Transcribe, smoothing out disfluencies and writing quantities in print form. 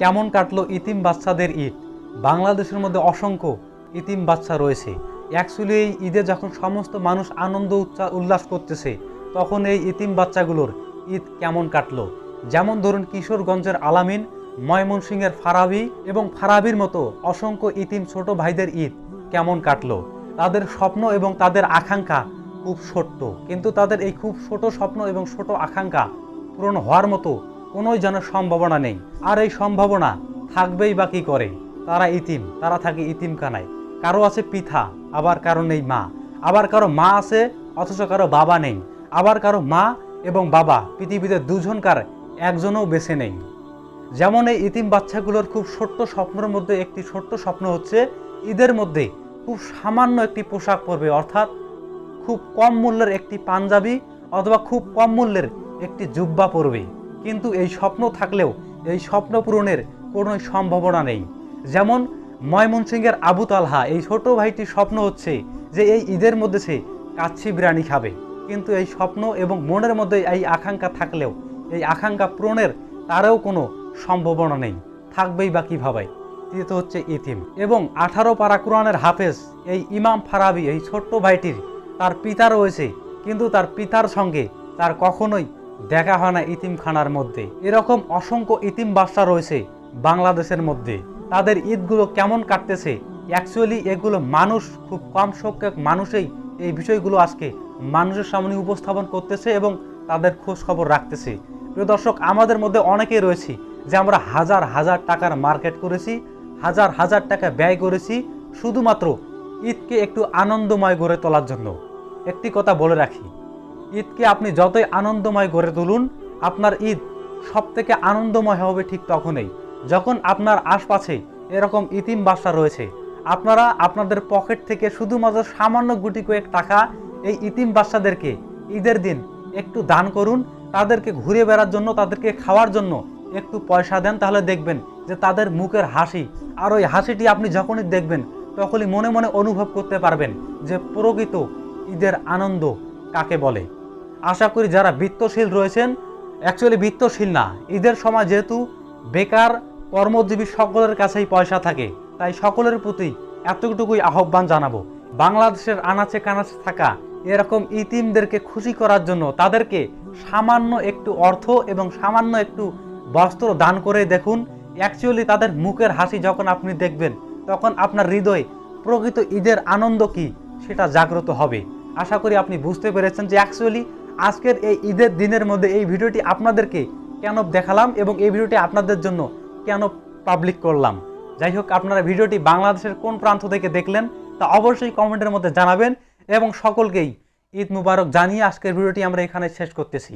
কেমন কাটলো ইতিম বাচ্চাদের ঈদ। বাংলাদেশের মধ্যে অসংখ্য ইতিম বাচ্চা রয়েছে। অ্যাকচুয়ালি এই ঈদে যখন সমস্ত মানুষ আনন্দ উল্লাস করতেছে, তখন এই ইতিম বাচ্চাগুলোর ঈদ কেমন কাটলো। যেমন ধরুন কিশোরগঞ্জের আলামিন, ময়মনসিংহের ফারাবি এবং ফারাবির মতো অসংখ্য ইতিম ছোট ভাইদের ঈদ কেমন কাটলো। তাদের স্বপ্ন এবং তাদের আকাঙ্ক্ষা খুব ছোট্ট, কিন্তু তাদের এই খুব ছোট স্বপ্ন এবং ছোট আকাঙ্ক্ষা পূরণ হওয়ার মতো কোনোই যেন সম্ভাবনা নেই। আর এই সম্ভাবনা থাকবেই বা কী করে, তারা ইতিম, তারা থাকে ইতিমখানায়। কারো আছে পিতা, আবার কারো নেই মা। আবার কারো মা আছে অথচ কারো বাবা নেই। আবার কারো মা এবং বাবা পৃথিবীতে দুজনকার একজনও বেছে নেই। যেমন এই ইতিম বাচ্চাগুলোর খুব ছোট্ট স্বপ্নের মধ্যে একটি ছোট্ট স্বপ্ন হচ্ছে ঈদের মধ্যে খুব সামান্য একটি পোশাক পরবে, অর্থাৎ খুব কম মূল্যের একটি পাঞ্জাবি অথবা খুব কম মূল্যের একটি জুব্বা পরবে। কিন্তু এই স্বপ্ন থাকলেও এই স্বপ্ন পূরণের কোনো সম্ভাবনা নেই। যেমন ময়মনসিংহের আবু তালহা, এই ছোট ভাইটির স্বপ্ন হচ্ছে যে এই ঈদের মধ্যে সে কাচ্চি বিরিয়ানি খাবে। কিন্তু এই স্বপ্ন এবং মনের মধ্যে এই আকাঙ্ক্ষা থাকলেও এই আকাঙ্ক্ষা পূরণের তারও কোনো সম্ভাবনা নেই। থাকবেই বা কীভাবে। তৃতীয়ত হচ্ছে ইতিম এবং 18 পারা কোরআনের হাফেজ এই ইমাম ফারাবি, এই ছোট্ট ভাইটির তার পিতা রয়েছে, কিন্তু তার পিতার সঙ্গে তার কখনোই দেখা হয় না ইতিমখানার মধ্যে। এরকম অসংখ্য ইতিম বাচ্চা রয়েছে বাংলাদেশের মধ্যে। তাদের ঈদগুলো কেমন কাটতেছে, অ্যাকচুয়ালি এগুলো মানুষ, খুব কম সংখ্যক মানুষই এই বিষয়গুলো আজকে মানুষের সামনে উপস্থাপন করতেছে এবং তাদের খোঁজ খবর রাখতেছে। প্রিয় দর্শক, আমাদের মধ্যে অনেকেই রয়েছে যে আমরা হাজার হাজার টাকার মার্কেট করেছি, হাজার হাজার টাকা ব্যয় করেছি শুধুমাত্র ঈদকে একটু আনন্দময় গড়ে তোলার জন্য। একটি কথা বলে রাখি, ঈদকে আপনি যতই আনন্দময় গড়ে তুলুন, আপনার ঈদ সব থেকে আনন্দময় হবে ঠিক তখনই যখন আপনার আশপাশে এরকম ইতিম বাচ্চা রয়েছে। আপনারা আপনাদের পকেট থেকে শুধুমাত্র সামান্য গুটি কয়েক টাকা এই ইতিম বাচ্চাদেরকে ঈদের দিন একটু দান করুন। তাদেরকে ঘুরে বেড়ার জন্য, তাদেরকে খাওয়ার জন্য একটু পয়সা দেন, তাহলে দেখবেন যে তাদের মুখের হাসি, আর ওই হাসিটি আপনি যখনই দেখবেন তখনই মনে মনে অনুভব করতে পারবেন যে প্রকৃত ঈদের আনন্দ কাকে বলে। আশা করি যারা বিত্তশীল রয়েছেন, অ্যাকচুয়ালি বিত্তশীল না, ঈদের সময় যেহেতু বেকার কর্মজীবী সকলের কাছেই পয়সা থাকে, তাই সকলের প্রতি এতটুকুই আহ্বান জানাবো, বাংলাদেশের আনাচে কানাচে থাকা এরকম ইতিমদেরকে খুশি করার জন্য তাদেরকে সামান্য একটু অর্থ এবং সামান্য একটু বস্ত্র দান করে দেখুন। অ্যাকচুয়ালি তাদের মুখের হাসি যখন আপনি দেখবেন, তখন আপনার হৃদয়ে প্রকৃত ঈদের আনন্দ কি সেটা জাগ্রত হবে। আশা করি আপনি বুঝতে পেরেছেন যে অ্যাকচুয়ালি আজকের এই ঈদের দিনের মধ্যে এই ভিডিওটি আপনাদেরকে কেন দেখালাম এবং এই ভিডিওটি আপনাদের জন্য কেন পাবলিক করলাম। যাই হোক, আপনারা ভিডিওটি বাংলাদেশের কোন প্রান্ত থেকে দেখলেন তা অবশ্যই কমেন্টের মধ্যে জানাবেন এবং সকলকেই ঈদ মুবারক জানিয়ে আজকের ভিডিওটি আমরা এখানে শেষ করতেছি।